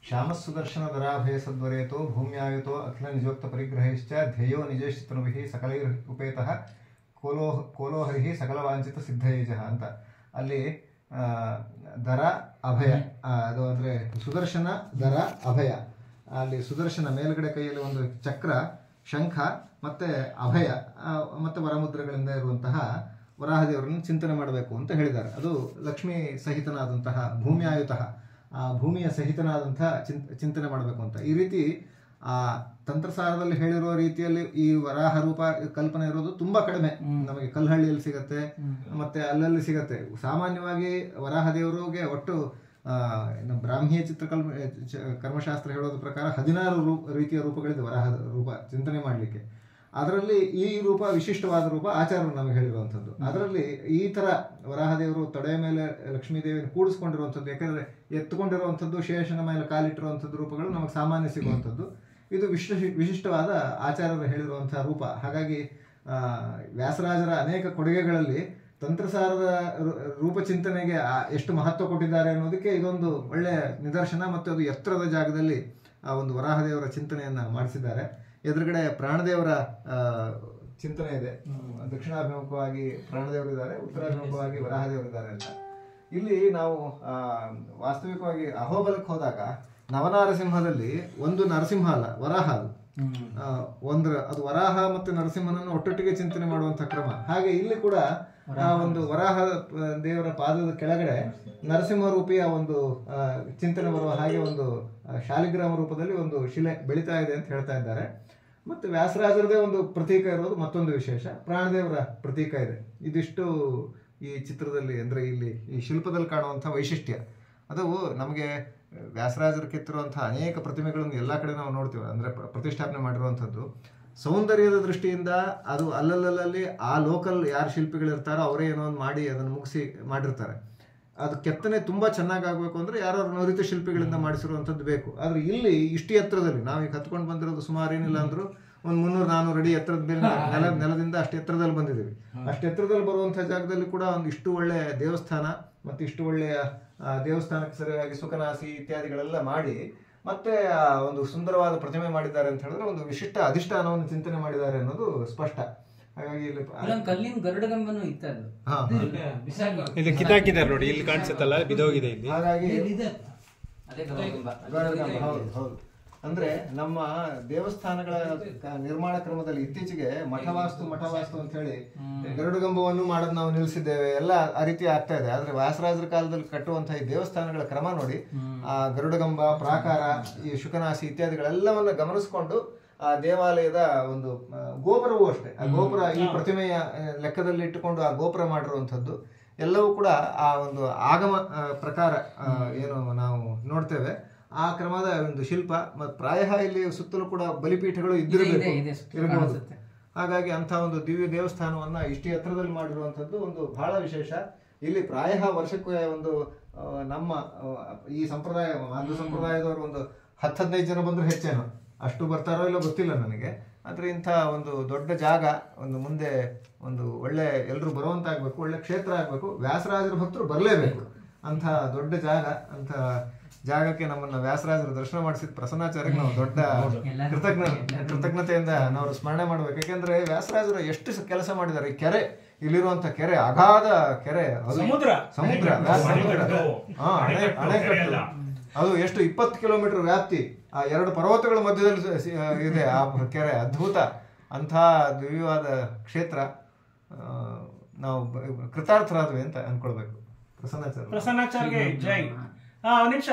श्यामस्सुदर्शनधराभय सद्वरेतो भूम्यायुतो अखिल निजोक्त परिग्रहेश्च ध्येयो निजेशितनुभिः सकलैरुपेतः ಕೋಲೋಹರಿಹಿ ಸಕಲವಾಂಚಿತ ಸಿದ್ಧಯೇಜಃ ಅಂತ ಅಲ್ಲಿ ದರ ಅಭಯ ಅದು ಅಂದರೆ ಸುದರ್ಶನ ದರ ಅಭಯ ಅಲ್ಲಿ ಸುದರ್ಶನ ಮೇಲ್ಗಡೆ ಕೈಯಲ್ಲಿ ಒಂದು ಚಕ್ರ ಶಂಖ ಮತ್ತೆ ಅಭಯ ಮತ್ತೆ ವರಮುದ್ರೆಗಳಿಂದ ಇರುವಂತಹ ವರಾಹದೇವರನ್ನು ಚಿಂತನೆ ಮಾಡಬೇಕು ಅಂತ ಹೇಳಿದ್ದಾರೆ. ಅದು ಲಕ್ಷ್ಮೀ ಸಹಿತನಾದಂತಹ ಭೂಮ್ಯಾಯುತಃ ಭೂಮಿಯ ಸಹಿತನಾದಂತಹ ಚಿಂತನೆ ಮಾಡಬೇಕು ಅಂತ. ಈ ರೀತಿ ಆ ತಂತ್ರಸಾರದಲ್ಲಿ ಹೇಳಿರುವ ರೀತಿಯಲ್ಲಿ ಈ ವರಾಹ ರೂಪ ಕಲ್ಪನೆ ಇರೋದು ತುಂಬಾ ಕಡಿಮೆ. ನಮಗೆ ಕಲ್ಲಹಳ್ಳಿಯಲ್ಲಿ ಸಿಗತ್ತೆ, ಮತ್ತೆ ಅಲ್ಲಲ್ಲಿ ಸಿಗತ್ತೆ. ಸಾಮಾನ್ಯವಾಗಿ ವರಾಹ ದೇವರಿಗೆ ಒಟ್ಟು ಬ್ರಾಹ್ಮೀಯ ಕರ್ಮಶಾಸ್ತ್ರ ಹೇಳೋದ್ರ ಪ್ರಕಾರ 16 ರೀತಿಯ ರೂಪಗಳಿದೆ ವರಾಹ ರೂಪ ಚಿಂತನೆ ಮಾಡಲಿಕ್ಕೆ. ಅದರಲ್ಲಿ ಈ ರೂಪ ವಿಶಿಷ್ಟವಾದ ರೂಪ ಆಚಾರ್ಯರು ನಮಗೆ ಹೇಳಿರುವಂಥದ್ದು. ಅದರಲ್ಲಿ ಈ ತರ ವರಾಹದೇವರು ತೊಡೆಯ ಮೇಲೆ ಲಕ್ಷ್ಮೀದೇವಿಯನ್ನು ಕೂಡಿಸ್ಕೊಂಡಿರುವಂಥದ್ದು, ಯಾಕಂದ್ರೆ ಎತ್ತುಕೊಂಡಿರುವಂಥದ್ದು, ಶೇಷನ ಮೇಲೆ ಕಾಲಿಟ್ಟಿರುವಂಥದ್ದು ರೂಪಗಳು ನಮಗೆ ಸಾಮಾನ್ಯ ಸಿಗುವಂಥದ್ದು. ಇದು ವಿಶಿಷ್ಟವಾದ ಆಚಾರ್ಯರು ಹೇಳಿರುವಂತಹ ರೂಪ. ಹಾಗಾಗಿ ವ್ಯಾಸರಾಜರ ಅನೇಕ ಕೊಡುಗೆಗಳಲ್ಲಿ ತಂತ್ರಸಾರದ ರೂಪಚಿಂತನೆಗೆ ಎಷ್ಟು ಮಹತ್ವ ಕೊಟ್ಟಿದ್ದಾರೆ ಅನ್ನೋದಕ್ಕೆ ಇದೊಂದು ಒಳ್ಳೆಯ ನಿದರ್ಶನ. ಮತ್ತು ಅದು ಎತ್ತರದ ಜಾಗದಲ್ಲಿ ಆ ಒಂದು ವರಾಹದೇವರ ಚಿಂತನೆಯನ್ನ ಮಾಡಿಸಿದ್ದಾರೆ. ಎದುರುಗಡೆ ಪ್ರಾಣದೇವರ ಚಿಂತನೆ ಇದೆ. ದಕ್ಷಿಣಾಭಿಮುಖವಾಗಿ ಪ್ರಾಣದೇವರಿದ್ದಾರೆ, ಉತ್ತರಾಭಿಮುಖವಾಗಿ ವರಾಹದೇವರಿದ್ದಾರೆ ಅಂತ. ಇಲ್ಲಿ ನಾವು ವಾಸ್ತವಿಕವಾಗಿ ಅಹೋಬಲಕ್ಕೆ ಹೋದಾಗ ನವನಾರಸಿಂಹದಲ್ಲಿ ಒಂದು ನರಸಿಂಹ ಅಲ್ಲ, ವರಾಹ ಅದು ಅದು ವರಾಹ ಮತ್ತು ನರಸಿಂಹನನ್ನು ಒಟ್ಟೊಟ್ಟಿಗೆ ಚಿಂತನೆ ಮಾಡುವಂತಹ ಕ್ರಮ. ಹಾಗೆ ಇಲ್ಲಿ ಕೂಡ ಒಂದು ವರಾಹ ದೇವರ ಪಾದದ ಕೆಳಗಡೆ ನರಸಿಂಹ ರೂಪಿಯ ಒಂದು ಚಿಂತನೆ ಬರುವ ಹಾಗೆ ಒಂದು ಶಾಲಿಗ್ರಾಮ ರೂಪದಲ್ಲಿ ಒಂದು ಶಿಲೆ ಬೆಳೀತಾ ಇದೆ ಅಂತ ಹೇಳ್ತಾ ಇದ್ದಾರೆ. ಮತ್ತೆ ವ್ಯಾಸರಾಜರದೇ ಒಂದು ಪ್ರತೀಕ ಇರೋದು ಮತ್ತೊಂದು ವಿಶೇಷ, ಪ್ರಾಣದೇವರ ಪ್ರತೀಕ ಇದೆ. ಇದಿಷ್ಟು ಈ ಚಿತ್ರದಲ್ಲಿ ಅಂದ್ರೆ ಇಲ್ಲಿ ಈ ಶಿಲ್ಪದಲ್ಲಿ ಕಾಣುವಂತಹ ವೈಶಿಷ್ಟ್ಯ. ಅದು ನಮಗೆ ವ್ಯಾಸರಾಜರು ಕೆತ್ತಿರುವಂತಹ ಅನೇಕ ಪ್ರತಿಮೆಗಳನ್ನು ಎಲ್ಲ ಕಡೆ ನಾವು ನೋಡ್ತೀವಿ, ಅಂದ್ರೆ ಪ್ರತಿಷ್ಠಾಪನೆ ಮಾಡಿರುವಂಥದ್ದು. ಸೌಂದರ್ಯದ ದೃಷ್ಟಿಯಿಂದ ಅದು ಅಲ್ಲಲ್ಲಿ ಆ ಲೋಕಲ್ ಯಾರು ಶಿಲ್ಪಿಗಳಿರ್ತಾರೋ ಅವರೇ ಏನೋ ಒಂದು ಮಾಡಿ ಅದನ್ನು ಮುಗಿಸಿ ಮಾಡಿರ್ತಾರೆ. ಅದು ಕೆತ್ತನೆ ತುಂಬಾ ಚೆನ್ನಾಗಿ ಆಗ್ಬೇಕು ಅಂದ್ರೆ ಯಾರು ನುರಿತ ಶಿಲ್ಪಿಗಳಿಂದ ಮಾಡಿಸಿರುವಂಥದ್ದು ಬೇಕು. ಆದ್ರೆ ಇಲ್ಲಿ ಇಷ್ಟು ಎತ್ತರದಲ್ಲಿ ನಾವೀಗ ಹತ್ಕೊಂಡು ಬಂದಿರೋದು ಸುಮಾರು ಏನಿಲ್ಲ ಅಂದ್ರೂ ಒಂದು 300-400 ಅಡಿ ಎತ್ತರದ ಮೇಲೆ ನೆಲದಿಂದ ಅಷ್ಟು ಎತ್ತರದಲ್ಲಿ ಬಂದಿದ್ದೀವಿ. ಅಷ್ಟು ಎತ್ತರದಲ್ಲಿ ಬರುವಂತಹ ಜಾಗದಲ್ಲಿ ಕೂಡ ಒಂದು ಇಷ್ಟು ಒಳ್ಳೆಯ ದೇವಸ್ಥಾನ ಮತ್ತು ಇಷ್ಟು ಒಳ್ಳೆಯ ದೇವಸ್ಥಾನಕ್ಕೆ ಸರಿಯಾಗಿ ಸುಖನಾಸಿ ಇತ್ಯಾದಿಗಳೆಲ್ಲ ಮಾಡಿ ಮತ್ತೆ ಒಂದು ಸುಂದರವಾದ ಪ್ರತಿಮೆ ಮಾಡಿದ್ದಾರೆ ಅಂತ ಹೇಳಿದ್ರೆ ಒಂದು ವಿಶಿಷ್ಟ ಅಧಿಷ್ಠಾನವನ್ನು ಚಿಂತನೆ ಮಾಡಿದ್ದಾರೆ ಅನ್ನೋದು ಸ್ಪಷ್ಟ. ಹಾಗಾಗಿ ಇಲ್ಲಿ ಕಲ್ಲಿನ ಗರುಡಗಂಬನೂ ಇದು ಕಿತ್ತಾಕಿದ್ದಾರೆ ನೋಡಿ, ಇಲ್ಲಿ ಕಾಣಿಸುತ್ತಲ್ಲ, ಬಿದೋಗಿದೆ ಇಲ್ಲಿ. ಹಾಗಾಗಿ ಹೌದು ಅಂದ್ರೆ ನಮ್ಮ ದೇವಸ್ಥಾನಗಳ ನಿರ್ಮಾಣ ಕ್ರಮದಲ್ಲಿ ಇತ್ತೀಚೆಗೆ ಮಠವಾಸ್ತು ಅಂತ ಹೇಳಿ ಗರುಡಗಂಬವನ್ನು ಮಾಡೋದು ನಾವು ನಿಲ್ಲಿಸಿದ್ದೇವೆ, ಎಲ್ಲ ಆ ರೀತಿ ಆಗ್ತಾ ಇದೆ. ಆದ್ರೆ ವ್ಯಾಸರಾಜರ ಕಾಲದಲ್ಲಿ ಕಟ್ಟುವಂತಹ ಈ ದೇವಸ್ಥಾನಗಳ ಕ್ರಮ ನೋಡಿ, ಆ ಗರುಡಗಂಬ, ಪ್ರಾಕಾರ, ಈ ಶುಕನಾಸಿ ಇತ್ಯಾದಿಗಳೆಲ್ಲವನ್ನ ಗಮನಿಸಿಕೊಂಡು ಆ ದೇವಾಲಯದ ಒಂದು ಗೋಪುರವೂ ಅಷ್ಟೇ, ಆ ಗೋಪುರ ಈ ಪ್ರತಿಮೆಯ ಲೆಕ್ಕದಲ್ಲಿ ಇಟ್ಟುಕೊಂಡು ಆ ಗೋಪುರ ಮಾಡಿರುವಂಥದ್ದು ಎಲ್ಲವೂ ಕೂಡ ಆ ಒಂದು ಆಗಮ ಪ್ರಕಾರ ಏನು ನಾವು ನೋಡ್ತೇವೆ ಆ ಕ್ರಮದ ಒಂದು ಶಿಲ್ಪ. ಮತ್ತು ಪ್ರಾಯ ಇಲ್ಲಿ ಸುತ್ತಲೂ ಕೂಡ ಬಲಿಪೀಠಗಳು ಇರಬಹುದು. ಹಾಗಾಗಿ ಅಂಥ ಒಂದು ದಿವ್ಯ ದೇವಸ್ಥಾನವನ್ನ ಇಷ್ಟು ಎತ್ತರದಲ್ಲಿ ಮಾಡಿರುವಂಥದ್ದು ಒಂದು ಬಹಳ ವಿಶೇಷ. ಇಲ್ಲಿ ಪ್ರಾಯ ವರ್ಷಕ್ಕೆ ಒಂದು ನಮ್ಮ ಈ ಸಂಪ್ರದಾಯ ಮಾಧ್ವ ಸಂಪ್ರದಾಯದವರು ಒಂದು 10-15 ಜನ ಬಂದ್ರು ಹೆಚ್ಚೇನು, ಅಷ್ಟು ಬರ್ತಾರೋ ಇಲ್ಲೋ ಗೊತ್ತಿಲ್ಲ ನನಗೆ. ಆದರೆ ಇಂಥ ಒಂದು ದೊಡ್ಡ ಜಾಗ, ಒಂದು ಮುಂದೆ ಒಂದು ಒಳ್ಳೆ ಎಲ್ಲರೂ ಬರುವಂತಾಗಬೇಕು, ಒಳ್ಳೆ ಕ್ಷೇತ್ರ ಆಗಬೇಕು, ವ್ಯಾಸರಾಜರ ಭಕ್ತರು ಬರಲೇಬೇಕು ಅಂಥ ದೊಡ್ಡ ಜಾಗ. ಅಂಥ ಜಾಗಕ್ಕೆ ನಮ್ಮನ್ನ ವ್ಯಾಸರಾಜರು ದರ್ಶನ ಮಾಡಿಸಿದ ಪ್ರಸನ್ನಾಚಾರ್ಯಕ್ಕೆ ನಾವು ದೊಡ್ಡ ಕೃತಜ್ಞತೆಯಿಂದ ನಾವು ಸ್ಮರಣೆ ಮಾಡ್ಬೇಕು. ಯಾಕೆಂದ್ರೆ ವ್ಯಾಸರಾಜರು ಎಷ್ಟು ಕೆಲಸ ಮಾಡಿದ್ದಾರೆ. ಈ ಕೆರೆ, ಇಲ್ಲಿರುವಂತ ಕೆರೆ ಅಗಾಧ ಕೆರೆ, ಸಮುದ್ರ ಅಣೆಕಟ್ಟು, ಅದು ಎಷ್ಟು 20 ಕಿಲೋಮೀಟರ್ ವ್ಯಾಪ್ತಿ, ಆ 2 ಪರ್ವತಗಳ ಮಧ್ಯದಲ್ಲಿ ಇದೆ ಆ ಕೆರೆ. ಅದ್ಭುತ. ಅಂಥ ದಿವ್ಯವಾದ ಕ್ಷೇತ್ರ. ನಾವು ಕೃತಾರ್ಥರಾದ್ವಿ ಅಂತ ಅನ್ಕೊಳ್ಬೇಕು. ಪ್ರಸನ್ನಾಚಾರ್ಯ ಜೈ. ನಿಮಿಷ